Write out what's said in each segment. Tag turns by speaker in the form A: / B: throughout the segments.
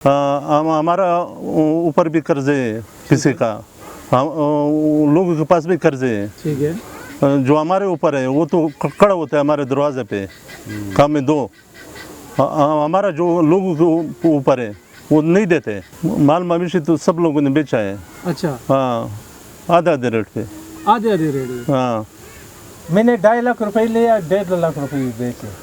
A: हमारा ऊपर भी कर्जे है किसी का, हम लोगों के पास भी कर्जे है।
B: ठीक है।
A: जो हमारे ऊपर है वो तो खड़ा होता है हमारे दरवाजे पे, काम में दो। हमारा जो लोगों के ऊपर है वो नहीं देते। माल मवेशी तो सब लोगों ने बेचा है।
B: अच्छा।
A: हाँ, आधे आधे रेट पे।
B: आधे आधे रेट पे।
A: हाँ,
C: मैंने 2.5 लाख रुपए लिया, 1.5 लाख रुपए बेचे।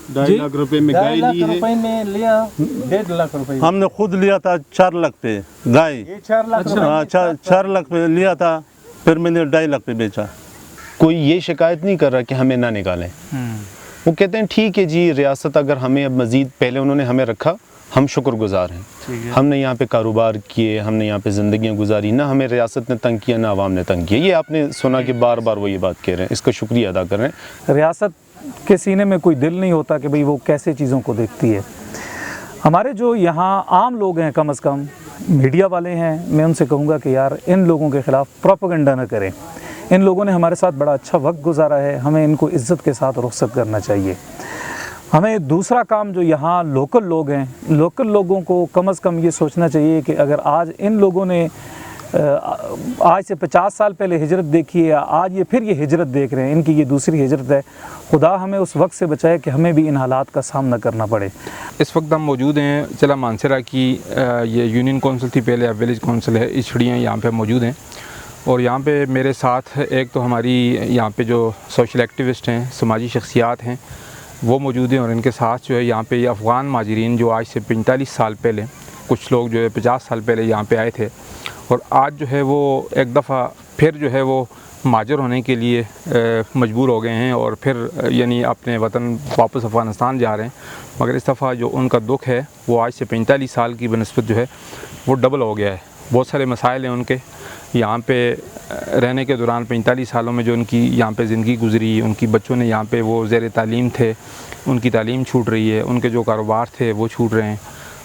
B: 2.5
D: लाख रुपए में गाय
C: 2.5 लाख
D: ली है।
C: रुपए में लिया, 1.5 लाख रुपए।
A: हमने खुद लिया था 4 लाख पे गाय।
C: ये 4 लाख रुपए।
A: हाँ, 4 लाख पे लिया था, फिर मैंने 2.5 लाख पे बेचा।
D: कोई ये शिकायत नहीं कर रहा कि हमें ना निकालें। वो कहते हैं ठीक है जी, रियासत अगर हमें अब मज़ीद, पहले उन्होंने हमें रखा, हम शुक्रगुजार हैं। हमने यहाँ पे कारोबार किए, हमने यहाँ पे ज़िंदगियाँ गुजारी, ना हमें रियासत ने तंग किया ना आवाम ने तंग किया। ये आपने सुना कि बार बार वो ये बात कह रहे हैं, इसका शुक्रिया अदा कर रहे हैं।
E: रियासत के सीने में कोई दिल नहीं होता कि भाई वो कैसे चीज़ों को देखती है। हमारे जो यहाँ आम लोग हैं, कम से कम मीडिया वाले हैं, मैं उनसे कहूँगा कि यार इन लोगों के ख़िलाफ़ प्रोपेगेंडा न करें। इन लोगों ने हमारे साथ बड़ा अच्छा वक्त गुजारा है, हमें इनको इज़्ज़त के साथ रुख़सत करना चाहिए। हमें दूसरा काम जो यहाँ लोकल लोग हैं, लोकल लोगों को कम से कम ये सोचना चाहिए कि अगर आज इन लोगों ने आज से 50 साल पहले हिजरत देखी है, आज ये फिर ये हिजरत देख रहे हैं, इनकी ये दूसरी हिजरत है। खुदा हमें उस वक्त से बचाए कि हमें भी इन हालात का सामना करना पड़े।
F: इस वक्त हम मौजूद हैं जिला मानसरा की, ये यूनियन कौंसिल थी पहले, अब विलेज कौंसिल है। इस छड़ियाँ यहाँ पे मौजूद हैं और यहाँ पे मेरे साथ एक तो हमारी यहाँ पे जो सोशल एक्टिविस्ट हैं, समाजी शख्सियात हैं, वो मौजूद हैं। और इनके साथ जो है यहाँ पे ये अफ़गान माजरीन जो आज से 45 साल पहले, कुछ लोग जो है 50 साल पहले यहाँ पे आए थे और आज जो है वो एक दफ़ा फिर जो है वो माजर होने के लिए मजबूर हो गए हैं और फिर यानी अपने वतन वापस अफ़गानिस्तान जा रहे हैं। मगर इस दफ़ा जो उनका दुख है वो आज से 45 साल की बनस्बत जो है वो डबल हो गया है। बहुत सारे मसाइल हैं उनके यहाँ पे रहने के दौरान। 45 सालों में जो उनकी यहाँ पे ज़िंदगी गुजरी, उनकी बच्चों ने यहाँ पे वो ज़ेर तालीम थे, उनकी तालीम छूट रही है, उनके जो कारोबार थे वो छूट रहे हैं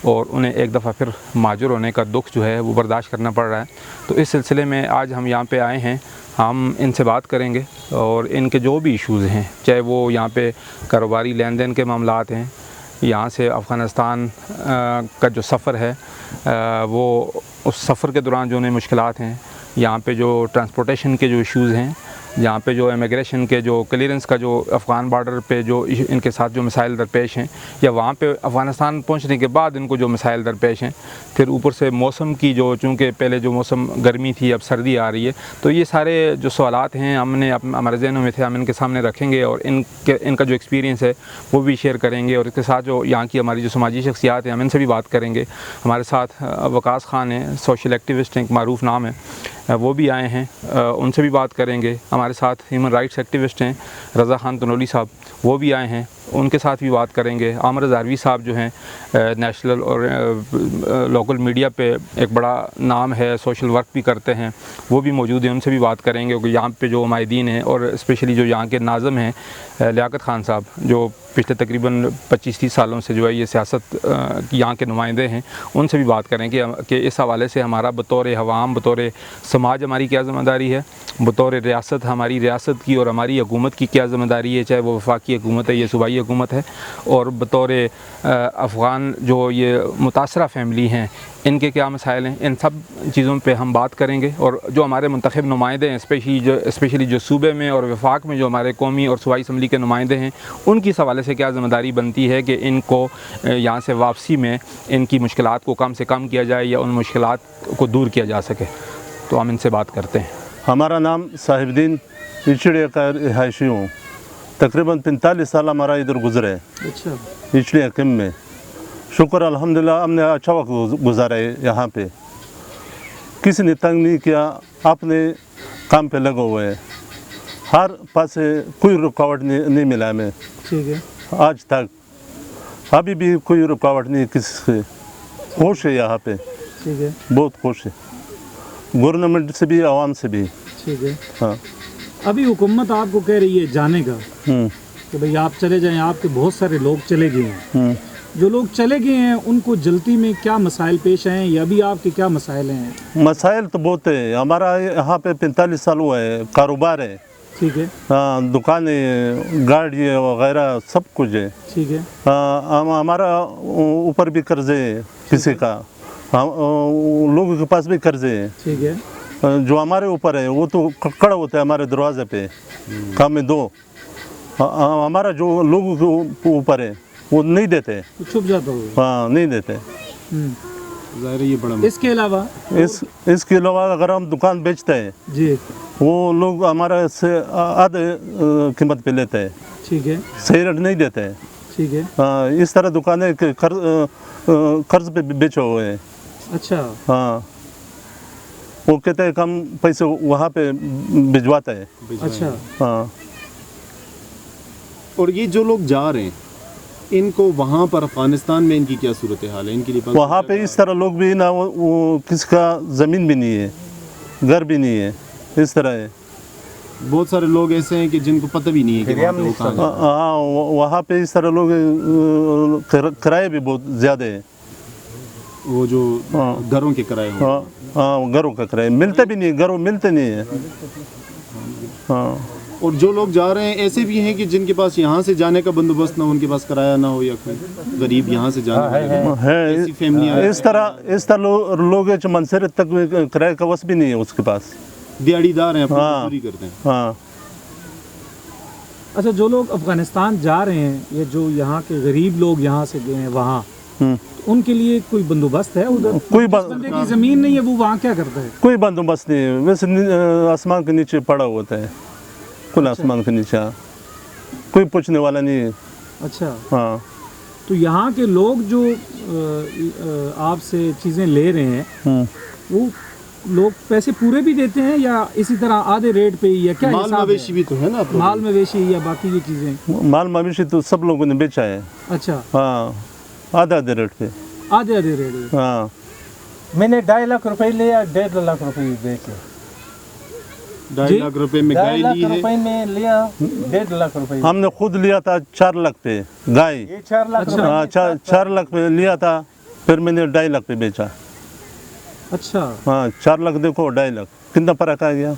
F: और उन्हें एक दफ़ा फिर माजूर होने का दुख जो है वो बर्दाश्त करना पड़ रहा है। तो इस सिलसिले में आज हम यहाँ पे आए हैं, हम इनसे बात करेंगे और इनके जो भी इश्यूज़ हैं, चाहे वो यहाँ पे कारोबारी लेन देन के मामलात हैं, यहाँ से अफ़गानिस्तान का जो सफ़र है वो उस सफ़र के दौरान जो उन्हें मुश्किलात हैं, यहाँ पे जो ट्रांसपोर्टेशन के जो इश्यूज़ हैं, यहाँ पे जो इमिग्रेशन के जो क्लियरेंस का जो अफ़गान बॉर्डर पे जो इनके साथ जो मसाइल दरपेश हैं, या वहाँ पे अफ़गानिस्तान पहुँचने के बाद इनको जो मसाइल दरपेश हैं, फिर ऊपर से मौसम की जो, चूँकि पहले जो मौसम गर्मी थी अब सर्दी आ रही है, तो ये सारे जो सवालात हैं हमने हमारे ज़हनों में थे, हम इनके सामने रखेंगे और इनका जो एक्सपीरियंस है वो भी शेयर करेंगे। और इसके साथ जो यहाँ की हमारी जो समाजी शख्सियात हैं हम इनसे भी बात करेंगे। हमारे साथ वकास खान हैं, सोशल एक्टिविस्ट हैं, एक मारूफ नाम है, वो भी आए हैं, उनसे भी बात करेंगे। हमारे साथ ह्यूमन राइट्स एक्टिविस्ट हैं रज़ा खान तनोली साहब, वो भी आए हैं, उनके साथ भी बात करेंगे। आमर ज़ारवी साहब जो हैं नेशनल और लोकल मीडिया पे एक बड़ा नाम है, सोशल वर्क भी करते हैं, वो भी मौजूद हैं, उनसे भी बात करेंगे। क्योंकि यहाँ पे जो माहिदीन हैं और स्पेशली जो यहाँ के नाज़म हैं लियाकत खान साहब, जो पिछले तकरीबन 25-30 सालों से जो है ये सियासत यहाँ के नुमाइंदे हैं, उनसे भी बात करें कि इस हवाले से हमारा बतौर हवाम, बतौर समाज हमारी क्या ज़िम्मेदारी है, बतौर रियासत हमारी रियासत की और हमारी हुकूमत की क्या ज़िम्मेदारी है, चाहे वो वफाकी हुकूमत है या सूबाई हुकूमत है, और बतौर अफ़गान जो ये मुतासरा फैमिली हैं इनके क्या मसाइल हैं, इन सब चीज़ों पे हम बात करेंगे। और जो हमारे मुंतखब नुमाइंदे हैं, स्पेशली जो सूबे में और वफाक में जो हमारे कौमी और सूबाई असम्बली के नुमाइंदे हैं, उनकी इस हवाले से क्या ज़िम्मेदारी बनती है कि इनको यहाँ से वापसी में इनकी मुश्किलात को कम से कम किया जाए या उन मुश्किलात को दूर किया जा सके। तो हम इनसे बात करते हैं।
A: हमारा नाम साहिबुद्दीन इचड़िया का रिहायशी हूँ। तकरीबन 45 साल हमारा इधर गुजरे
B: अच्छा।
A: इचड़िया किम में। शुक्र अल्हम्दुलिल्लाह हमने अच्छा वक्त गुजारा है यहाँ पे, किसी ने तंग नहीं किया, अपने काम पे लगे हुए हैं, हर पास से कोई रुकावट नहीं मिला हमें।
B: ठीक है।
A: आज तक अभी भी कोई रुकावट नहीं किसी से, खुश है यहाँ पे।
B: ठीक है।
A: बहुत खुश है, गवर्नमेंट से भी आवाम से भी।
B: ठीक है।
A: हाँ,
B: अभी हुकूमत आपको कह रही है जाने का कि भाई आप चले जाएं, आपके बहुत सारे लोग चले गए हैं। जो लोग चले गए हैं उनको जल्दी में क्या मसाइल पेश आए हैं या अभी आपके क्या मसाइल हैं?
A: मसाइल तो बहुत है। हमारा यहाँ पे 45 साल हुआ है, कारोबार है,
B: ٹھیک ہے
A: ہاں دکانیں گاڑی وغیرہ سب کچھ ہے.
B: ٹھیک ہے
A: ہمارا اوپر بھی قرض ہے کسی کا, لوگوں کے پاس بھی قرض ہے.
B: ٹھیک ہے
A: جو ہمارے اوپر ہے وہ تو کھڑا ہوتا ہے ہمارے دروازے پہ کام میں دو. ہمارا جو لوگوں کے اوپر ہے وہ نہیں دیتے.
B: چھپ جاتا ہوگا.
A: ہاں نہیں دیتے.
D: ظاہر ہے یہ بڑا
B: اس کے علاوہ
A: اس کے علاوہ اگر ہم دکان بیچتے ہیں
B: جی
A: وہ لوگ ہمارے سے آدھے قیمت پہ لیتے ہیں.
B: ٹھیک ہے
A: صحیح ریٹ نہیں دیتے ہیں.
B: ٹھیک ہے
A: اس طرح دکانیں قرض پہ بیچے ہوئے ہیں.
B: اچھا
A: ہاں وہ کہتے ہیں کم پیسے وہاں پہ بھجواتا ہے.
B: اچھا
A: ہاں
D: اور یہ جو لوگ جا رہے ہیں ان کو وہاں پر افغانستان میں ان کی کیا صورتحال ہے؟ ان کے لیے
A: وہاں پہ اس طرح لوگ بھی نا وہ کسی کا زمین بھی نہیں ہے, گھر بھی نہیں ہے, اس طرح ہے.
D: بہت سارے لوگ ایسے ہیں کہ جن کو پتہ بھی نہیں ہے کہ وہاں پہ وہ کہاں جا رہے ہیں.
A: ہاں وہاں پہ اس طرح لوگ کرائے بھی بہت زیادہ ہے.
D: وہ جو گھروں کے کرائے ہوں.
A: ہاں گھروں کا کرایہ ملتے بھی نہیں, گھروں ملتے نہیں ہیں. ہاں
D: اور جو لوگ جا رہے ہیں ایسے بھی ہیں کہ جن کے پاس یہاں سے جانے کا بندوبست نہ ہو, ان کے پاس کرایہ نہ ہو, یا کوئی غریب یہاں سے جانے والے ایسی فیملیاں ہیں.
A: اس طرح لوگ جو منصرت تک کرایہ کا وصف بھی نہیں ہے اس کے پاس.
D: دیہڑی دار ہیں, اپنی مزدوری کرتے ہیں.
A: ہاں
B: اچھا جو لوگ افغانستان جا رہے ہیں یا جو یہاں کے غریب لوگ یہاں سے گئے ہیں وہاں ان کے لیے کوئی بندوبست ہے ادھر؟
A: کوئی
B: بندے کی زمین نہیں ہے وہ وہاں کیا کرتا ہے؟
A: کوئی بندوبست نہیں ہے. ویسے آسمان کے نیچے پڑا ہوتا ہے, کل آسمان کے نیچے کوئی پوچھنے والا نہیں ہے.
B: اچھا
A: ہاں
B: تو یہاں کے لوگ جو آپ سے چیزیں لے رہے ہیں وہ لوگ پیسے پورے بھی دیتے ہیں یا اسی طرح آدھے ریٹ پہ ہی, یا کیا
D: مال مویشی بھی تو ہے نا,
B: مال مویشی یا باقی یہ چیزیں؟
A: مال مویشی تو سب لوگوں نے بیچا ہے.
B: اچھا
A: ہاں آدھے ریٹ پہ.
B: آدھے ریٹ.
A: ہاں
C: میں نے 2.5 लाख रुपए लिया, 1.5 लाख रुपए बेचे.
D: 2.5 लाख रुपए में
C: 2.5
D: गाय
C: लाख
D: ली है.
C: रुपए में लिया, 1.5 लाख रुपए.
A: ہم نے خود لیا تھا 4 लाख پہ گائے.
C: ये 4 लाख रुपए.
A: ہاں 4 लाख پہ لیا تھا, پھر میں نے 2.5 लाख پہ بیچا.
B: اچھا
A: ہاں 4 लाख دیکھو 2.5 लाख کتنا فرق آ گیا.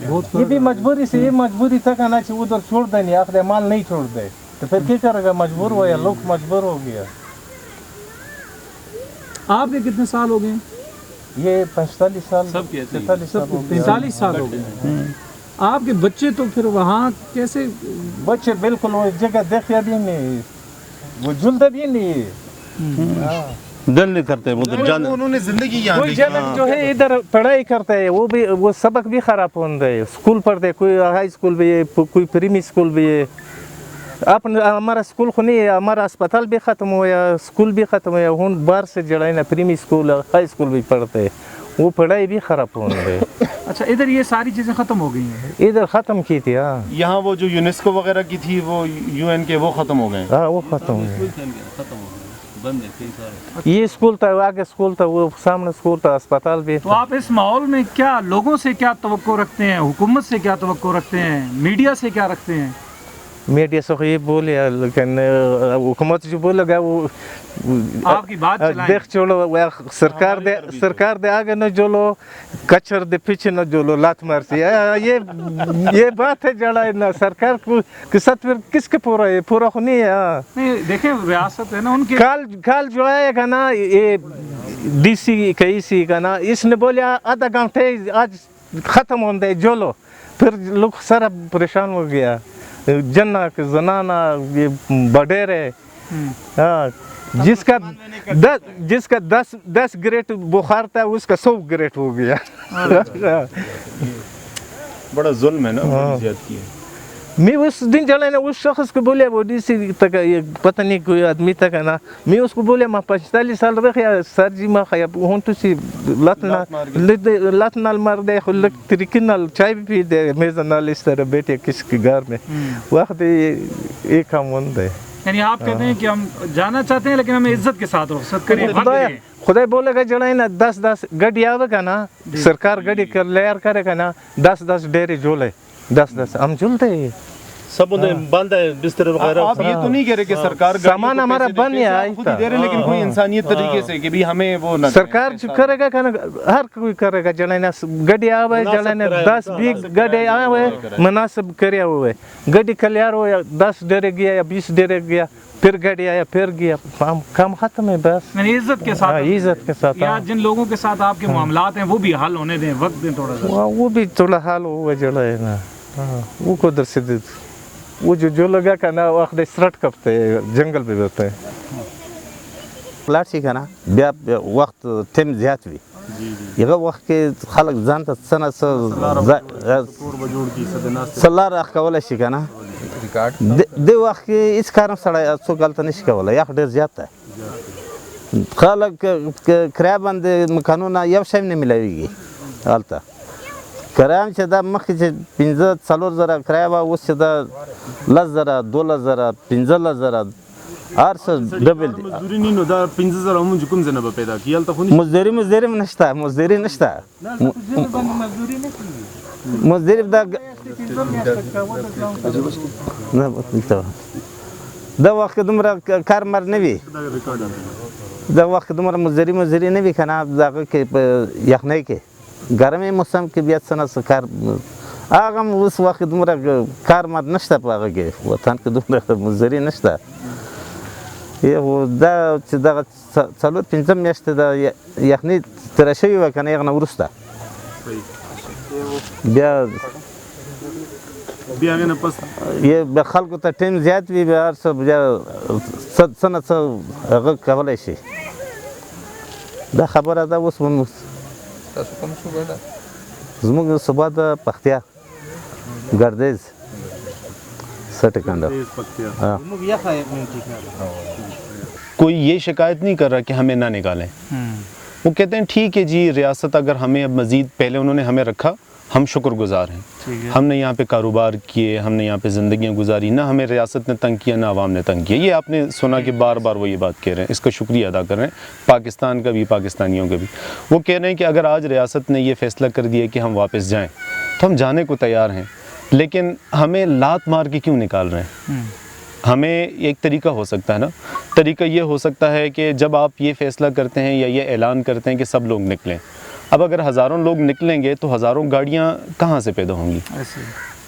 B: بہت
C: ये भी मजबूरी से, ये मजबूरी तक आना चाहिए, उधर छोड़ देनी, आखिर माल नहीं छोड़ दे तो फिर क्या करेगा? मजबूर हुआ, लोग मजबूर हो गया.
B: آپ کے کتنے سال ہو گئے؟
C: ये 45 साल, 45 साल हो गया.
B: 45 سال ہو گئے. آپ کے بچے تو پھر وہاں کیسے؟
C: बच्चे बिल्कुल वो जगह देखा भी नहीं, वो झूलते भी नहीं.
A: دل نہیں کرتے ادھر جانے.
D: انہوں نے زندگی یہاں
C: کوئی جنک جو ہے ادھر پڑھائی کرتا ہے وہ بھی, وہ سبق بھی خراب ہوتا ہے. اسکول پڑھتے ہیں, کوئی ہائی اسکول بھی ہے, کوئی پریمی اسکول بھی ہے. ہمارا اسکول کو نہیں ہے, ہمارا اسپتال بھی ختم ہوا, اسکول بھی ختم ہوا. ہوں باہر سے جڑائے نا پریمی اسکول, ہائی اسکول بھی پڑھتے ہیں, وہ پڑھائی بھی خراب ہو رہی ہے.
B: اچھا ادھر یہ ساری چیزیں ختم ہو گئی ہیں؟
C: ادھر ختم کی تھی. ہاں
D: یہاں وہ جو یونیسکو وغیرہ کی تھی, وہ UN کے, وہ ختم ہو گئے.
C: ہاں وہ ختم ہو گئی. یہ اسکول تھا, آگے اسکول تھا, وہ سامنے اسکول تھا, اسپتال بھی
B: تو
C: تھا.
B: آپ اس ماحول میں کیا لوگوں سے کیا توقع رکھتے ہیں, حکومت سے کیا توقع رکھتے ہیں, میڈیا سے کیا رکھتے ہیں؟
C: میڈیا سے یہ بولے, لیکن حکومت جو بولے گا وہ
B: آپ کی بات چلائیں.
C: دیکھ چھوڑو, سرکار دے آگے نہ جولو, کچر دے پیچھے نہ جولو, لات مارتی. یہ بات ہے جڑا ہے نا سرکار کو, قصت پھر کس کے پورا ہے, پورا کو نہیں ہے.
B: نہیں دیکھیں ریاست ہے نا ان کے,
C: کال جو آئے گا نا یہ DC کا EC کا نا, اس نے بولیا آدھا گھنٹے آج ختم ہوتا ہے جولو. پھر لوگ سارا پریشان ہو گیا, جنا زنانا یہ بڈیرے. ہاں جس کا 10 گریٹ بخار تھا اس کا 100 گریٹ ہو گیا.
D: بڑا ظلم ہے نا زیادتی ہے.
C: میں اس دن چلا نا اس شخص کو بولے, وہ DC تک یہ پتہ نہیں کوئی آدمی تک ہے نا, میں اس کو بولے میں 45 سال رکھا سر جی, میں خیا ہوں تھی لت نال مار دے, طریقے نال چائے بھی پی دے, میزا نال اس طرح بیٹھے کس کے گھر میں. وقت یہ کام ہوتا ہے.
B: یعنی آپ کہتے ہیں کہ ہم جانا چاہتے ہیں لیکن ہمیں عزت کے ساتھ رخصت کریں.
C: خدا بولے گا جڑا ہے نا 10 گاڑی آوے گا نا, سرکار گاڑی لیار کرے گا نا, 10 ڈیری جولے, 10 ہم جلتے ہیں.
A: सब उन्हें बंद है बिस्तर वगैरह।
D: आप ये तो नहीं कह रहे कि सरकार
C: सामान हमारा बन गया
D: खुद ही दे रहे, लेकिन कोई इंसानियत तरीके से कि भी हमें वो ना
C: सरकार जो करेगा हर कोई करेगा। जलाने गड्डी आवे जलाने 10-20 गड्डी आवे मुनासिब करे हुए गड्डी कल्यार हो या 10 डेरे गया या 20 डेरे गया, फिर गाड़ी आया फिर गया, काम खत्म है बस।
B: मैंने इज्जत के साथ,
C: इज्जत के साथ
B: या जिन लोगों के साथ आपके मामलात हैं वो भी हल होने दें, वक्त दें थोड़ा सा।
C: वो भी थोड़ा हाल हुआ जला है ना, वो को दर से वो जो लगा का ना वो आखिर स्ट्रट करते जंगल पे रहते हैं।
G: प्लाट सी का ना ब्या वक्त टाइम ज्यादा भी ये वक्त के खालक जानता सना सलार अख का वाला सी का ना दे वक्त के इस कारण सड़ा सो गलत नहीं का वाला या डर जाता है खालक किराया बंद कानून या शायद नहीं मिलेगी हालता किराया में चदा मख के 15 जरा किराया बा उस चदा 10 जरा 12 जरा 15 जरा आरसा डबल
D: मजदूरी नहीं होता 15,000 हम जुकुम जना पैदा किया तो
G: मजदूरी में नश्ता मजदूरी नश्ता मजदूरी दा वक्त तुमरा कार मार नहीं दा वक्त तुमरा मजदूरी नहीं भी खाना जाकर के यखने के गर्मी मौसम के बियात सना सकार आगम उस वक्त तुमरा कार मार नश्ता पागा के वतन के तुमरा मजदूरी नश्ता ये वो दा चदा चलो पिंजम मेस्ट दा यखनी तरशي وكان يغنى ورستا
D: بیا غنه پس
G: ये بخلق ته ټیم زیات وی بهر سب سنه هغه کولای شي دا خبره ده اوس مون
F: تاسو کوم شو ګډه
G: زموږ صبح د پختیا ګردیز سټکنده
D: कोई ये शिकायत नहीं कर रहा कि हमें ना निकालें। वो कहते हैं ठीक है जी, रियासत अगर हमें अब मज़ीद पहले उन्होंने हमें रखा, हम शुक्रगुजार हैं। हमने यहाँ पे कारोबार किए, हमने यहाँ पे ज़िंदगियाँ गुजारी, ना हमें रियासत ने तंग किया ना आवाम ने तंग किया। ये आपने सुना कि बार बार वो ये बात कह रहे हैं, इसका शुक्रिया अदा कर रहे हैं पाकिस्तान का भी पाकिस्तानियों का भी। वो कह रहे हैं कि अगर आज रियासत ने ये फ़ैसला कर दिया कि हम वापस जाएँ तो हम जाने को तैयार हैं, लेकिन हमें लात मार के क्यों निकाल रहे हैं। हमें एक तरीका हो सकता है ना, तरीका ये हो सकता है कि जब आप ये फ़ैसला करते हैं या ये ऐलान करते हैं कि सब लोग निकलें, अब अगर हज़ारों लोग निकलेंगे तो हज़ारों गाड़ियाँ कहाँ से पैदा होंगी।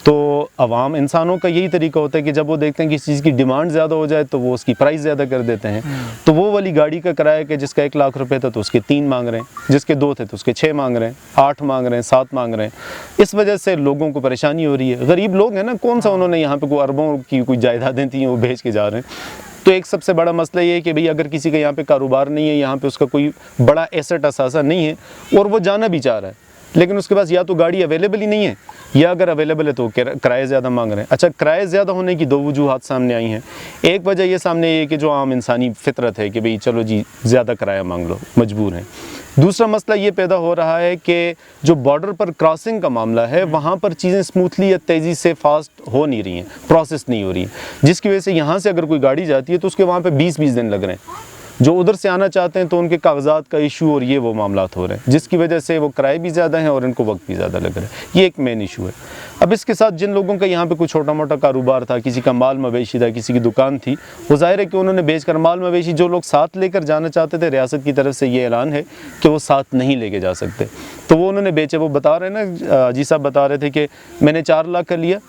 D: तो अवाम इंसानों का यही तरीका होता है कि जब वो देखते हैं कि किसी चीज़ की डिमांड ज़्यादा हो जाए तो वो उसकी प्राइस ज़्यादा कर देते हैं। तो वो वाली गाड़ी का किराया कि जिसका 1 लाख रुपए था तो उसके 3 मांग रहे हैं, जिसके 2 थे तो उसके 6 मांग रहे हैं, 8 मांग रहे हैं, 7 मांग रहे हैं। इस वजह से लोगों को परेशानी हो रही है। गरीब लोग हैं ना, कौन सा उन्होंने यहाँ पे कोई अरबों की कोई जायदादें थी वो बेच के जा रहे हैं। तो एक सबसे बड़ा मसला ये है कि भाई अगर किसी का यहाँ पे कारोबार नहीं है, यहाँ पे उसका कोई बड़ा एसेट असासा नहीं है और वो जाना भी चाह रहा है, लेकिन उसके पास या तो गाड़ी अवेलेबल ही नहीं है या अगर अवेलेबल है तो किराए ज़्यादा मांग रहे हैं। अच्छा, किराए ज़्यादा होने की 2 वजूहात सामने आई हैं। एक वजह ये सामने ये कि जो आम इंसानी फितरत है कि भाई चलो जी ज़्यादा किराया मांग लो, मजबूर हैं। दूसरा मसला ये पैदा हो रहा है कि जो बॉर्डर पर क्रॉसिंग का मामला है वहाँ पर चीज़ें स्मूथली या तेज़ी से फास्ट हो नहीं रही हैं, प्रोसेस नहीं हो रही हैं, जिसकी वजह से यहाँ से अगर कोई गाड़ी जाती है तो उसके वहाँ पे 20-20 दिन लग रहे हैं। जो उधर से आना चाहते हैं तो उनके कागजात का इशू और ये वो मामलात हो रहे हैं, जिसकी वजह से वो किराए भी ज़्यादा हैं और इनको वक्त भी ज़्यादा लग रहा है। ये एक मेन इशू है। अब इसके साथ जिन लोगों का यहाँ पे कुछ छोटा मोटा कारोबार था, किसी का माल मवेशी था, किसी की दुकान थी, वो ज़ाहिर है कि उन्होंने बेचकर माल मवेशी जो लोग साथ लेकर जाना चाहते थे, रियासत की तरफ से ये ऐलान है कि वो साथ नहीं लेके जा सकते, तो वो उन्होंने बेचे। वो बता रहे हैं ना, जी साहब बता रहे थे कि मैंने 4 लाख का लिया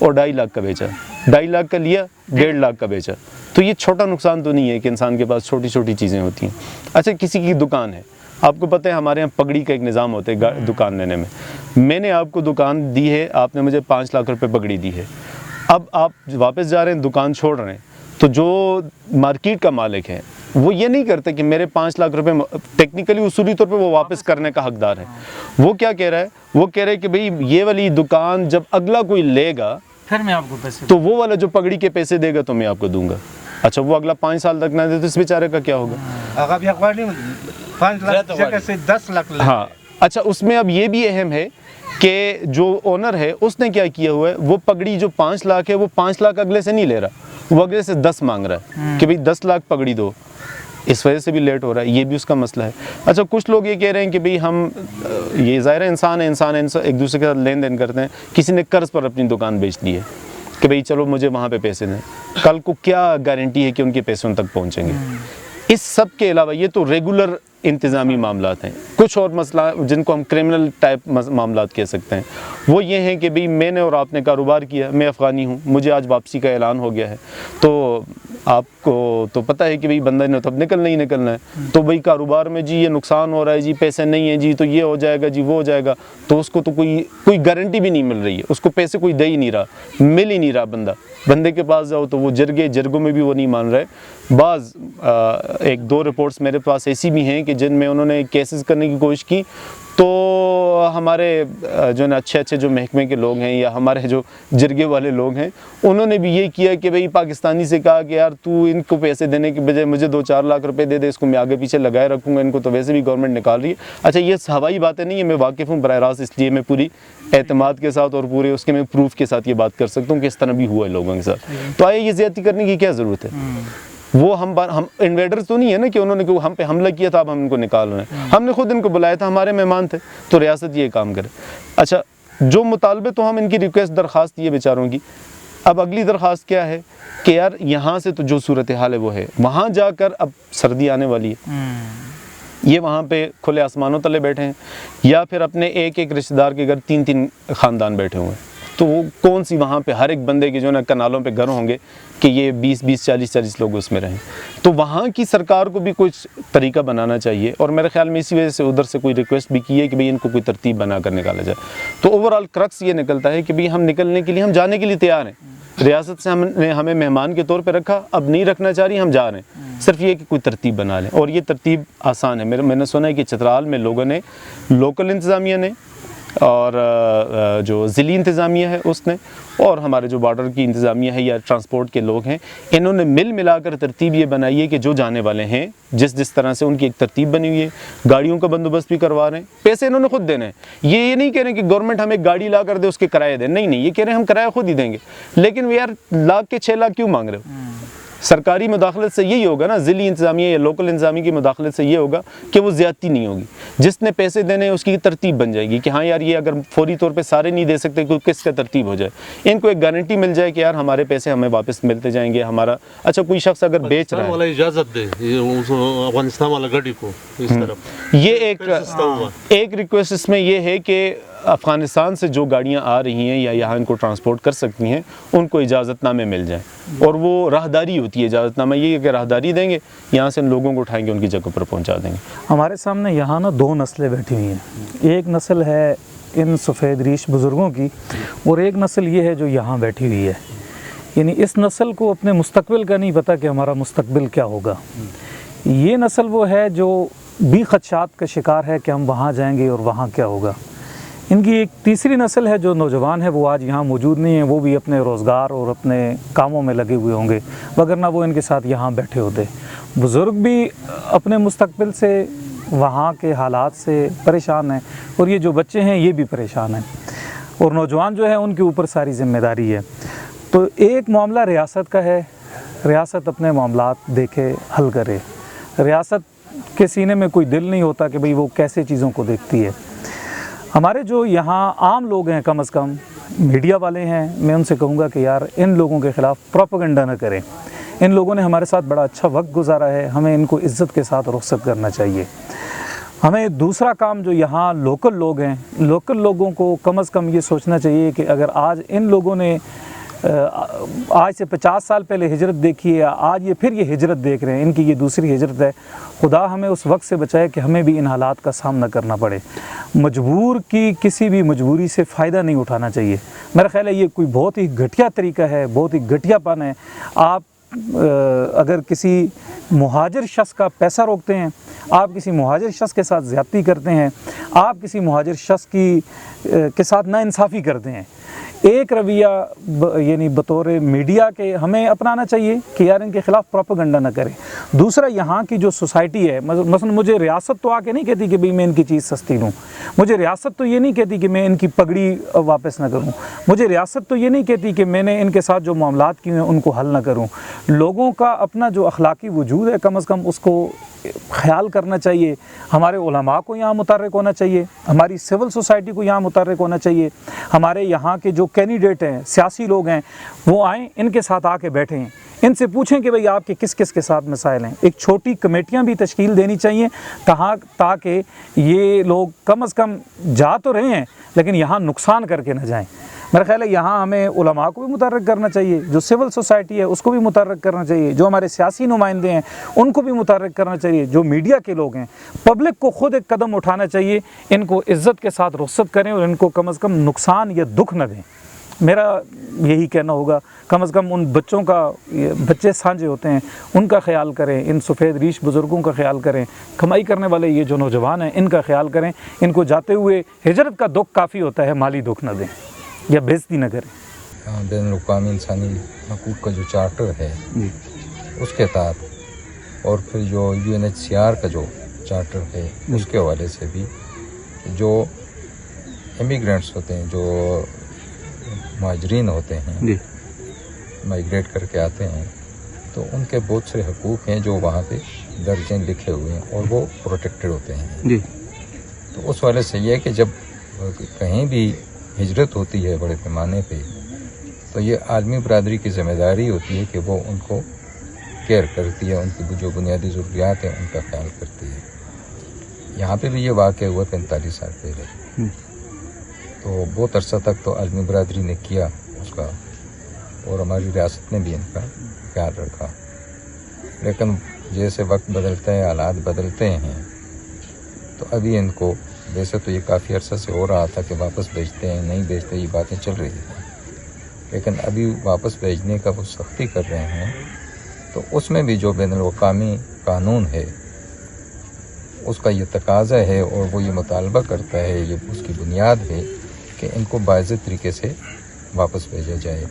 D: और 2.5 लाख का बेचा, 2.5 लाख का लिया 1.5 लाख का बेचा। तो ये छोटा नुकसान तो नहीं है कि इंसान के पास छोटी छोटी चीज़ें होती हैं। अच्छा, किसी की दुकान है, आपको पता है हमारे यहाँ पगड़ी का एक निज़ाम होता है दुकान लेने में। मैंने आपको दुकान दी है, आपने मुझे 5 लाख रुपए पगड़ी दी है। अब आप वापस जा रहे हैं, दुकान छोड़ रहे हैं, तो जो मार्केट का मालिक है वो ये नहीं करते कि मेरे 5 लाख रुपए, टेक्निकली उसूली तौर पे वो वापस करने का हकदार है। वो क्या कह रहा है, वो कह रहा है कि भाई ये वाली दुकान जब अगला कोई लेगा
B: फिर मैं आपको पैसे,
D: तो वो वाला जो पगड़ी के पैसे देगा तो मैं आपको दूंगा। अच्छा, वो अगला 5 साल तक ना दे तो इस बेचारे का क्या होगा।
C: 5 लाख जगह से 10 लाख।
D: हाँ, अच्छा, उसमें अब ये भी अहम है कि जो ओनर है उसने क्या किया हुआ है, वो पगड़ी जो 5 लाख है वो 5 लाख अगले से नहीं ले रहा, वो अगले से 10 मांग रहा है कि भाई 10 लाख पगड़ी दो। इस वजह से भी लेट हो रहा है, ये भी उसका मसला है। अच्छा, कुछ लोग ये कह रहे हैं कि भाई हम, ये ज़ाहिर है इंसान है, इंसान एक दूसरे के साथ लेन देन करते हैं। किसी ने कर्ज़ पर अपनी दुकान बेच ली है, کہ بھئی چلو مجھے وہاں پہ پیسے دیں، کل کو کیا گارنٹی ہے کہ ان کے پیسے ان تک پہنچیں گے؟ اس سب کے علاوہ یہ تو ریگولر انتظامی معاملات ہیں. کچھ اور مسئلہ جن کو ہم کرمنل ٹائپ معاملات کہہ سکتے ہیں وہ یہ ہیں کہ بھئی میں نے اور آپ نے کاروبار کیا، میں افغانی ہوں، مجھے آج واپسی کا اعلان ہو گیا ہے، تو آپ کو تو پتہ ہے کہ بھئی بندہ نے تو اب نکلنا ہی نکلنا ہے، تو بھئی کاروبار میں جی یہ نقصان ہو رہا ہے، جی پیسے نہیں ہیں، جی تو یہ ہو جائے گا، جی وہ ہو جائے گا، تو اس کو تو کوئی گارنٹی بھی نہیں مل رہی ہے، اس کو پیسے کوئی دے ہی نہیں رہا، مل ہی نہیں رہا. بندے کے پاس جاؤ تو وہ جرگوں میں بھی وہ نہیں مان رہے. بعض ایک دو رپورٹس میرے پاس ایسی بھی ہیں کہ جن میں انہوں نے کیسز کرنے کی کوشش کی، تو ہمارے جو نا اچھے جو محکمے کے لوگ ہیں یا ہمارے جو جرگے والے لوگ ہیں انہوں نے بھی یہ کیا کہ بھئی پاکستانی سے کہا کہ یار تو ان کو پیسے دینے کے بجائے مجھے 2-4 لاکھ روپے دے دے، اس کو میں آگے پیچھے لگائے رکھوں گا، ان کو تو ویسے بھی گورنمنٹ نکال رہی ہے. اچھا یہ ہوائی باتیں نہیں ہیں، میں واقف ہوں براہ راست، اس لیے میں پوری اعتماد کے ساتھ اور پورے اس کے میں پروف کے ساتھ یہ بات کر سکتا ہوں کہ اس طرح بھی ہوا ہے لوگوں کے ساتھ. تو آئے یہ زیادتی کرنے کی کیا ضرورت ہے؟ وہ ہم انویڈرز تو نہیں ہے نا کہ انہوں نے ہم پہ حملہ کیا تھا اب ہم ان کو نکال رہے ہیں، ہم نے خود ان کو بلایا تھا، ہمارے مہمان تھے، تو ریاست یہ کام کرے. اچھا جو مطالبے تو ہم ان کی ریکویسٹ درخواست یہ بیچاروں کی، اب اگلی درخواست کیا ہے کہ یار یہاں سے تو جو صورتحال ہے وہ ہے، وہاں جا کر اب سردی آنے والی ہے، یہ وہاں پہ کھلے آسمانوں تلے بیٹھے ہیں یا پھر اپنے ایک رشتہ دار کے گھر 3 خاندان بیٹھے ہوئے ہیں، تو وہ کون سی وہاں پہ ہر ایک بندے کے جو نا کنالوں پہ گھر ہوں گے کہ یہ 20 40 لوگ اس میں رہیں. تو وہاں کی سرکار کو بھی کچھ طریقہ بنانا چاہیے، اور میرے خیال میں اسی وجہ سے ادھر سے کوئی ریکویسٹ بھی کی ہے کہ بھئی ان کو کوئی ترتیب بنا کر نکالا جائے. تو اوورآل کرکس یہ نکلتا ہے کہ بھئی ہم نکلنے کے لیے، ہم جانے کے لیے تیار ہیں، ریاست سے ہمیں مہمان کے طور پہ رکھا، اب نہیں رکھنا چاہ رہی، ہم جا رہے ہیں، صرف یہ کہ کوئی ترتیب بنا لیں. اور یہ ترتیب آسان ہے. میں نے سنا ہے کہ چترال میں لوگوں نے، لوکل انتظامیہ نے اور جو ضلعی انتظامیہ ہے اس نے اور ہمارے جو بارڈر کی انتظامیہ ہے یا ٹرانسپورٹ کے لوگ ہیں، انہوں نے ملا کر ترتیب یہ بنائی ہے کہ جو جانے والے ہیں جس طرح سے ان کی ایک ترتیب بنی ہوئی ہے، گاڑیوں کا بندوبست بھی کروا رہے ہیں، پیسے انہوں نے خود دینے ہیں. یہ نہیں کہہ رہے کہ گورنمنٹ ہمیں گاڑی لا کر دے اس کے کرایہ دیں، نہیں یہ کہہ رہے ہیں ہم کرایہ خود ہی دیں گے، لیکن یار 1 لاکھ کے 6 لاکھ کیوں مانگ رہے ہو؟ سرکاری مداخلت سے یہی ہوگا نا، ضلعی انتظامیہ یا لوکل انتظامیہ کی مداخلت سے یہ ہوگا کہ وہ زیادتی نہیں ہوگی. جس نے پیسے دینے اس کی ترتیب بن جائے گی کہ ہاں یار یہ اگر فوری طور پہ سارے نہیں دے سکتے کوئی کس کا ترتیب ہو جائے، ان کو ایک گارنٹی مل جائے کہ یار ہمارے پیسے ہمیں واپس ملتے جائیں گے. ہمارا اچھا کوئی شخص اگر بیچ رہا ہے،
A: اجازت دے افغانستان والا گاڑی کو اس طرف،
D: یہ ایک ریکویسٹ اس میں یہ ہے کہ افغانستان سے جو گاڑیاں آ رہی ہیں یا یہاں ان کو ٹرانسپورٹ کر سکتی ہیں ان کو اجازت نامے مل جائیں، اور وہ راہداری ہوتی ہے اجازت نامہ، یہ کہ راہداری دیں گے، یہاں سے ان لوگوں کو اٹھائیں گے ان کی جگہ پر پہنچا دیں گے.
E: ہمارے سامنے یہاں نا 2 نسلیں بیٹھی ہوئی ہیں، ایک نسل ہے ان سفید ریش بزرگوں کی اور ایک نسل یہ ہے جو یہاں بیٹھی ہوئی ہے. یعنی اس نسل کو اپنے مستقبل کا نہیں پتہ کہ ہمارا مستقبل کیا ہوگا. یہ نسل وہ ہے جو بھی خدشات کا شکار ہے کہ ہم وہاں جائیں گے اور وہاں کیا ہوگا. ان کی ایک تیسری نسل ہے جو نوجوان ہے، وہ آج یہاں موجود نہیں ہیں، وہ بھی اپنے روزگار اور اپنے کاموں میں لگے ہوئے ہوں گے، وگرنہ وہ ان کے ساتھ یہاں بیٹھے ہوتے. بزرگ بھی اپنے مستقبل سے، وہاں کے حالات سے پریشان ہیں، اور یہ جو بچے ہیں یہ بھی پریشان ہیں، اور نوجوان جو ہے ان کے اوپر ساری ذمہ داری ہے. تو ایک معاملہ ریاست کا ہے، ریاست اپنے معاملات دیکھے، حل کرے. ریاست کے سینے میں کوئی دل نہیں ہوتا کہ بھئی وہ کیسے چیزوں کو دیکھتی ہے. ہمارے جو یہاں عام لوگ ہیں، کم از کم میڈیا والے ہیں، میں ان سے کہوں گا کہ یار ان لوگوں کے خلاف پروپیگنڈا نہ کریں. ان لوگوں نے ہمارے ساتھ بڑا اچھا وقت گزارا ہے، ہمیں ان کو عزت کے ساتھ رخصت کرنا چاہیے. ہمیں دوسرا کام جو یہاں لوکل لوگ ہیں، لوکل لوگوں کو کم از کم یہ سوچنا چاہیے کہ اگر آج ان لوگوں نے آج سے 50 سال پہلے ہجرت دیکھی ہے، آج یہ پھر یہ ہجرت دیکھ رہے ہیں، ان کی یہ دوسری ہجرت ہے. خدا ہمیں اس وقت سے بچائے کہ ہمیں بھی ان حالات کا سامنا کرنا پڑے. مجبور کی کسی بھی مجبوری سے فائدہ نہیں اٹھانا چاہیے. میرا خیال ہے یہ کوئی بہت ہی گھٹیا طریقہ ہے، بہت ہی گھٹیا پن ہے. آپ اگر کسی مہاجر شخص کا پیسہ روکتے ہیں، آپ کسی مہاجر شخص کے ساتھ زیادتی کرتے ہیں، آپ کسی مہاجر شخص کے ساتھ ناانصافی کرتے ہیں، ایک رویہ یعنی بطور میڈیا کے ہمیں اپنانا چاہیے کہ یار ان کے خلاف پروپیگنڈا نہ کریں. دوسرا یہاں کی جو سوسائٹی ہے، مثلا مجھے ریاست تو آ کے نہیں کہتی کہ بھئی میں ان کی چیز سستی لوں، مجھے ریاست تو یہ نہیں کہتی کہ میں ان کی پگڑی واپس نہ کروں، مجھے ریاست تو یہ نہیں کہتی کہ میں نے ان کے ساتھ جو معاملات کیے ہیں ان کو حل نہ کروں. لوگوں کا اپنا جو اخلاقی وجود ہے کم از کم اس کو خیال کرنا چاہیے. ہمارے علماء کو یہاں متحرک ہونا چاہیے، ہماری سول سوسائٹی کو یہاں متحرک ہونا چاہیے، ہمارے یہاں کے جو जो कैंडिडेट हैं, सियासी लोग हैं, वो आएँ, इनके साथ आके बैठें, इनसे पूछें कि भाई आपके किस किस के साथ मसाइल हैं। एक छोटी कमेटियां भी तश्कील देनी चाहिए ताकि ये लोग कम अज़ कम जा तो रहे हैं लेकिन यहाँ नुकसान करके ना जाएं। मेरा ख्याल है यहाँ हमें उलमा को भी मुतहर्रिक करना चाहिए, जो सिविल सोसाइटी है उसको भी मुतहर्रिक करना चाहिए, जो हमारे सियासी नुमाइंदे हैं उनको भी मुतहर्रिक करना चाहिए, जो मीडिया के लोग हैं, पब्लिक को ख़ुद एक कदम उठाना चाहिए, इनको इज़्ज़त के साथ रुख़्सत करें और इनको कम अज़ कम नुकसान या दुख न दें। मेरा यही कहना होगा, कम अज़ कम उन बच्चों का, बच्चे सांझे होते हैं, उनका ख्याल करें, इन सफ़ेद रीश बुज़ुर्गों का ख्याल करें, कमाई करने वाले ये जो नौजवान हैं इनका ख्याल करें, इनको जाते हुए हिजरत का दुख काफ़ी होता है, माली दुख न दें या बेइज्जती न करें।
H: बैनुल-अक़वामी इंसानी हकूक़ का जो चार्टर है उसके तहत और फिर जो UNHCR का जो चार्टर है उसके हवाले से भी जो इमिग्रेंट्स होते हैं, जो मुहाजिरीन होते हैं, माइग्रेट करके आते हैं, तो उनके बहुत से हकूक़ हैं जो वहाँ पे दर्ज लिखे हुए हैं और वो प्रोटेक्टेड होते हैं जी। तो उस वाले से ये है कि जब कहीं भी हिजरत होती है बड़े पैमाने पे, तो ये आलमी बरादरी की ज़िम्मेदारी होती है कि वो उनको केयर करती है, उनकी जो बुनियादी ज़रूरियात हैं उनका ख्याल करती है। यहाँ पे भी ये वाक़या हुआ 45 साल पहले, तो बहुत अरसा तक तो आलमी बरादरी ने किया उसका और हमारी रियासत ने भी इनका ख्याल रखा, लेकिन जैसे वक्त बदलता है, हालात बदलते हैं, तो अभी इनको, वैसे तो ये काफ़ी अरसा से हो रहा था कि वापस भेजते हैं, नहीं भेजते, ये बातें चल रही थी, लेकिन अभी वापस भेजने का वो सख्ती कर रहे हैं। तो उसमें भी जो बैनुल-अक़वामी कानून है उसका ये तकाज़ा है और वो ये मुतालबा करता है, ये उसकी बुनियाद है कि इनको बाइज़्ज़त तरीके से वापस भेजा जाए।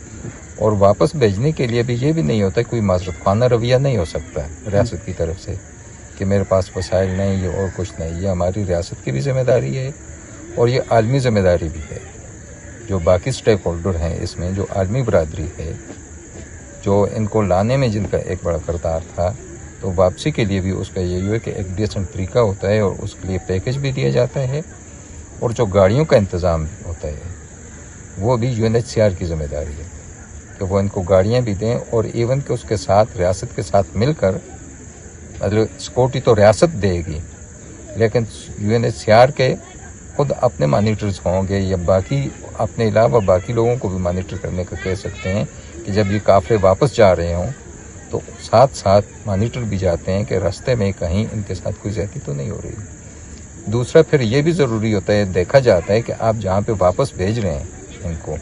H: और वापस भेजने के लिए भी ये भी नहीं होता, कोई माज़रत ख़ाना रवैया नहीं हो सकता रियासत की तरफ से कि मेरे पास वसाइल नहीं है और कुछ नहीं। ये हमारी रियासत की भी ज़िम्मेदारी है और ये आलमी ज़िम्मेदारी भी है। जो बाकी स्टेक होल्डर हैं इसमें, जो आलमी बरादरी है, जो इनको लाने में जिनका एक बड़ा किरदार था, तो वापसी के लिए भी उसका यही है कि एक डिसेंट तरीका होता है और उसके लिए पैकेज भी दिया जाता है और जो गाड़ियों का इंतज़ाम होता है वो भी UNHCR की ज़िम्मेदारी है कि वो इनको गाड़ियाँ भी दें और इवन कि उसके साथ रियासत के साथ मिलकर, मतलब सिक्योरिटी तो रियासत देगी लेकिन UNHCR के खुद अपने मॉनिटर्स होंगे या बाकी अपने अलावा बाकी लोगों को भी मॉनिटर करने का कह सकते हैं कि जब ये काफ़िले वापस जा रहे हों तो साथ साथ मॉनिटर भी जाते हैं कि रास्ते में कहीं इनके साथ कोई ज़्यादती तो नहीं हो रही। दूसरा फिर ये भी ज़रूरी होता है, देखा जाता है कि आप जहाँ पे वापस भेज रहे हैं इनको,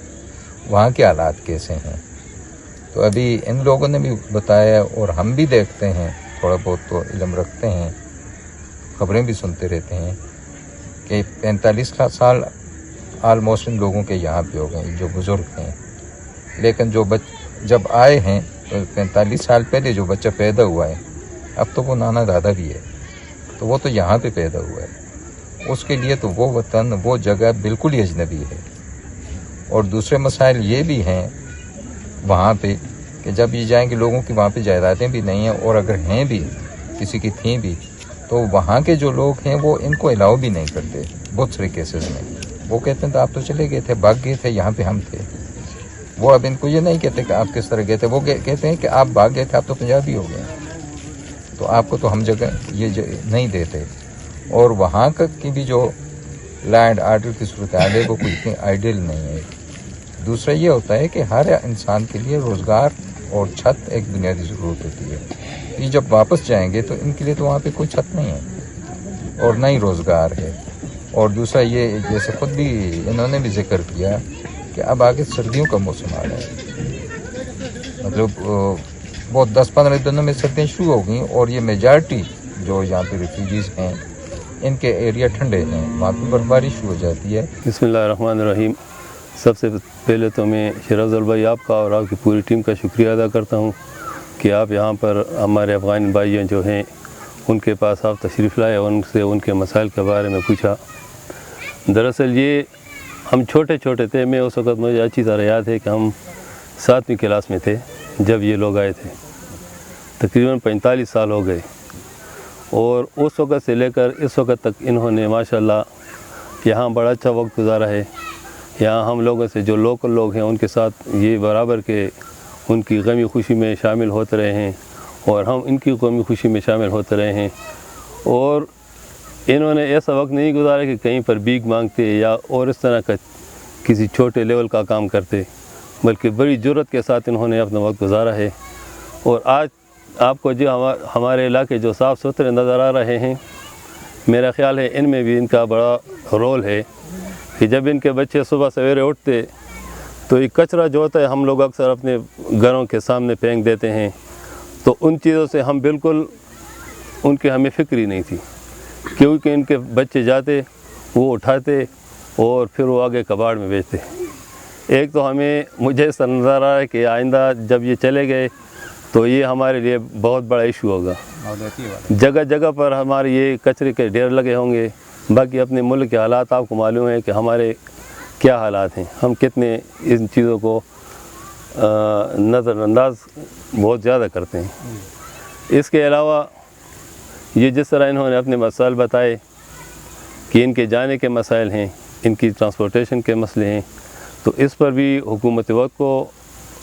H: वहाँ के हालात कैसे हैं। तो अभी इन लोगों ने भी बताया और हम भी देखते हैं, थोड़ा बहुत तो इल्म रखते हैं, खबरें भी सुनते रहते हैं कि 45 साल आलमोस्ट इन लोगों के यहाँ पे हो गए जो बुज़ुर्ग हैं, लेकिन जो जब आए हैं तो 45 साल पहले जो बच्चा पैदा हुआ है, अब तो वो नाना दादा भी है, तो वो तो यहाँ पे पैदा हुआ है, उसके लिए तो वो वतन, वो जगह बिल्कुल ही अजनबी है। और दूसरे मसाइल ये भी हैं वहाँ पे कि जब ये जाएंगे, लोगों की वहाँ पे जायदादें भी नहीं हैं और अगर हैं भी, किसी की थी भी, तो वहाँ के जो लोग हैं वो इनको अलाउ भी नहीं करते। बहुत सारे केसेस में वो कहते हैं तो आप तो चले गए थे, भाग गए थे, यहाँ पे हम थे। वो अब इनको ये नहीं कहते कि आप किस तरह गए थे, वो कहते हैं कि आप भाग गए थे, आप तो पंजाबी हो गए, तो आपको तो हम जगह ये नहीं देते। और वहाँ की भी जो लैंड आर्डर की सूरत हाल है वो कोई इतनी आइडियल नहीं है। दूसरा ये होता है कि हर इंसान के लिए रोज़गार और छत एक बुनियादी ज़रूरत होती है। ये जब वापस जाएंगे तो इनके लिए तो वहाँ पे कोई छत नहीं है और ना ही रोज़गार है। और दूसरा ये, जैसे खुद भी इन्होंने भी जिक्र किया कि अब आगे सर्दियों का मौसम आ रहा है, मतलब वो 10-15 दिनों में सर्दियाँ शुरू हो गई और ये मेजॉरिटी जो यहाँ पे रिफ्यूजीज़ हैं इनके एरिया ठंडे हैं, वहाँ पर बर्फबारी शुरू हो जाती है।
I: बिस्मिल्लाहिर्रहमानिर्रहीम। सबसे पहले तो मैं शराज़ भाई आपका और आपकी पूरी टीम का शुक्रिया अदा करता हूँ कि आप यहाँ पर हमारे अफ़गान भाइयों जो हैं उनके पास आप तशरीफ़ लाए, उनसे उनके मसाइल के बारे में पूछा। दरअसल ये हम छोटे छोटे थे, मैं उस वक़्त मुझे अच्छी तरह याद है कि हम 7वीं क्लास में थे जब ये लोग आए थे। तकरीबन 45 साल हो गए और उस वक़्त से लेकर इस वक़्त तक इन्होंने माशाल्लाह यहाँ बड़ा अच्छा वक्त गुजारा है। یہاں ہم لوگوں سے جو لوکل لوگ ہیں ان کے ساتھ یہ برابر کے ان کی غمی خوشی میں شامل ہوتے رہے ہیں اور ہم ان کی غمی خوشی میں شامل ہوتے رہے ہیں. اور انہوں نے ایسا وقت نہیں گزارا کہ کہیں پر بھیک مانگتے یا اور اس طرح کا کسی چھوٹے لیول کا کام کرتے، بلکہ بڑی جرت کے ساتھ انہوں نے اپنا وقت گزارا ہے. اور آج آپ کو جو ہمارے علاقے جو صاف ستھرے نظر آ رہے ہیں، میرا خیال ہے ان میں بھی ان کا بڑا رول ہے کہ جب ان کے بچے صبح سویرے اٹھتے تو یہ کچرا جو ہوتا ہے ہم لوگ اکثر اپنے گھروں کے سامنے پھینک دیتے ہیں، تو ان چیزوں سے ہم بالکل ان کے ہمیں فکر ہی نہیں تھی، کیونکہ ان کے بچے جاتے وہ اٹھاتے اور پھر وہ آگے کباڑ میں بیچتے. ایک تو مجھے ایسا نظر آ رہا ہے کہ آئندہ جب یہ چلے گئے تو یہ ہمارے لیے بہت بڑا ایشو ہوگا. جگہ جگہ پر ہمارے یہ کچرے کے ڈھیر لگے ہوں گے. باقی اپنے ملک کے حالات آپ کو معلوم ہے کہ ہمارے کیا حالات ہیں، ہم کتنے ان چیزوں کو نظر انداز بہت زیادہ کرتے ہیں. اس کے علاوہ یہ جس طرح انہوں نے اپنے مسائل بتائے کہ ان کے جانے کے مسائل ہیں، ان کی ٹرانسپورٹیشن کے مسئلے ہیں، تو اس پر بھی حکومت وقت کو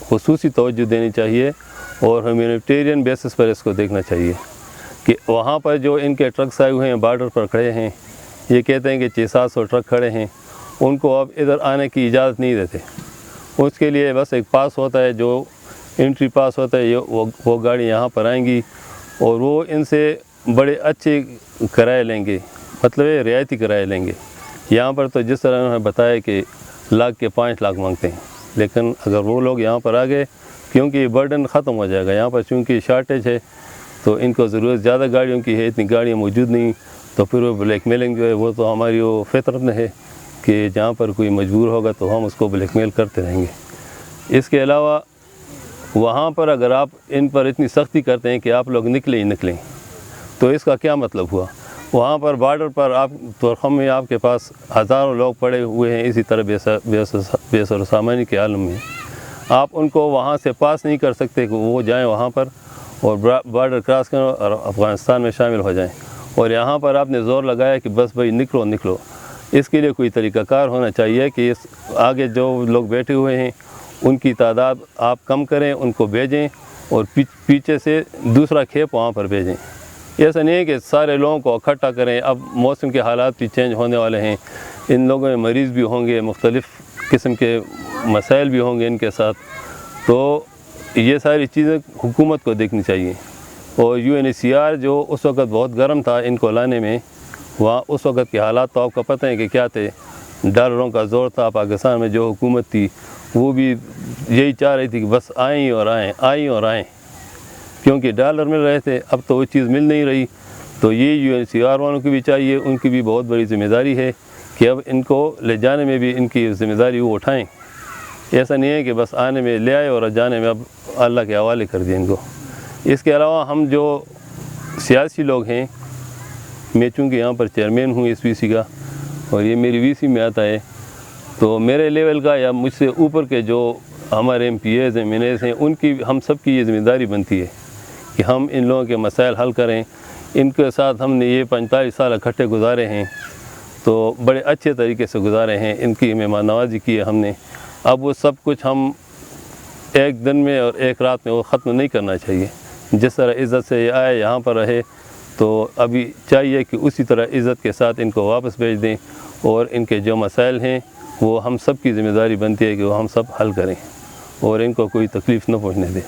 I: خصوصی توجہ دینی چاہیے اور ہیومینیٹیرین بیسس پر اس کو دیکھنا چاہیے کہ وہاں پر جو ان کے ٹرکس آئے ہوئے ہیں بارڈر پر کھڑے ہیں، یہ کہتے ہیں کہ 600-700 ٹرک کھڑے ہیں، ان کو اب ادھر آنے کی اجازت نہیں دیتے. اس کے لیے بس ایک پاس ہوتا ہے جو انٹری پاس ہوتا ہے، وہ گاڑی یہاں پر آئیں گی اور وہ ان سے بڑے اچھے کرائے لیں گے، مطلب رعایتی کرائے لیں گے. یہاں پر تو جس طرح انہوں نے بتایا کہ لاکھ کے 5 لاکھ مانگتے ہیں، لیکن اگر وہ لوگ یہاں پر آ گئے کیونکہ یہ برڈن ختم ہو جائے گا یہاں پر، چونکہ شارٹیج ہے تو ان کو ضرورت زیادہ گاڑیوں کی ہے، اتنی گاڑیاں موجود نہیں، تو پھر وہ بلیک میلنگ جو ہے وہ تو ہماری وہ فطرت میں ہے کہ جہاں پر کوئی مجبور ہوگا تو ہم اس کو بلیک میل کرتے رہیں گے. اس کے علاوہ وہاں پر اگر آپ ان پر اتنی سختی کرتے ہیں کہ آپ لوگ نکلیں ہی نکلیں، تو اس کا کیا مطلب ہوا؟ وہاں پر بارڈر پر آپ تورخم میں آپ کے پاس ہزاروں لوگ پڑے ہوئے ہیں اسی طرح بے سر و سامانی کے عالم میں، آپ ان کو وہاں سے پاس نہیں کر سکتے کہ وہ جائیں وہاں پر اور بارڈر کراس کریں اور افغانستان میں شامل ہو جائیں. اور یہاں پر آپ نے زور لگایا کہ بس بھائی نکلو. اس کے لیے کوئی طریقہ کار ہونا چاہیے کہ اس آگے جو لوگ بیٹھے ہوئے ہیں ان کی تعداد آپ کم کریں، ان کو بھیجیں اور پیچھے سے دوسرا کھیپ وہاں پر بھیجیں. ایسا نہیں ہے کہ سارے لوگوں کو اکٹھا کریں. اب موسم کے حالات بھی چینج ہونے والے ہیں، ان لوگوں میں مریض بھی ہوں گے، مختلف قسم کے مسائل بھی ہوں گے ان کے ساتھ، تو یہ ساری چیزیں حکومت کو دیکھنی چاہیے. اور UNHCR جو اس وقت بہت گرم تھا ان کو لانے میں، وہاں اس وقت کے حالات تو آپ کو پتہ ہے کہ کیا تھے، ڈالروں کا زور تھا. پاکستان میں جو حکومت تھی وہ بھی یہی چاہ رہی تھی کہ بس آئیں اور آئیں کیونکہ ڈالر مل رہے تھے. اب تو وہ چیز مل نہیں رہی، تو یہ UNHCR والوں کی بھی چاہیے، ان کی بھی بہت بڑی ذمہ داری ہے کہ اب ان کو لے جانے میں بھی ان کی ذمہ داری وہ اٹھائیں. ایسا نہیں ہے کہ بس آنے میں لے آئے اور جانے میں اب اللہ کے حوالے کر دیں ان کو. اس کے علاوہ ہم جو سیاسی لوگ ہیں، میں چونکہ یہاں پر چیئرمین ہوں اس VC کا اور یہ میری VC میں آتا ہے، تو میرے لیول کا یا مجھ سے اوپر کے جو ہمارے MPAs ہیں MNAs ہیں، ان کی ہم سب کی یہ ذمہ داری بنتی ہے کہ ہم ان لوگوں کے مسائل حل کریں. ان کے ساتھ ہم نے یہ 45 سال اکٹھے گزارے ہیں تو بڑے اچھے طریقے سے گزارے ہیں، ان کی مہمان نوازی کی ہے ہم نے. اب وہ سب کچھ ہم ایک دن میں اور ایک رات میں وہ ختم نہیں کرنا چاہیے. جس طرح عزت سے یہ آئے یہاں پر رہے، تو ابھی چاہیے کہ اسی طرح عزت کے ساتھ ان کو واپس بھیج دیں اور ان کے جو مسائل ہیں وہ ہم سب کی ذمہ داری بنتی ہے کہ وہ ہم سب حل کریں اور ان کو کوئی تکلیف نہ پہنچنے دیں.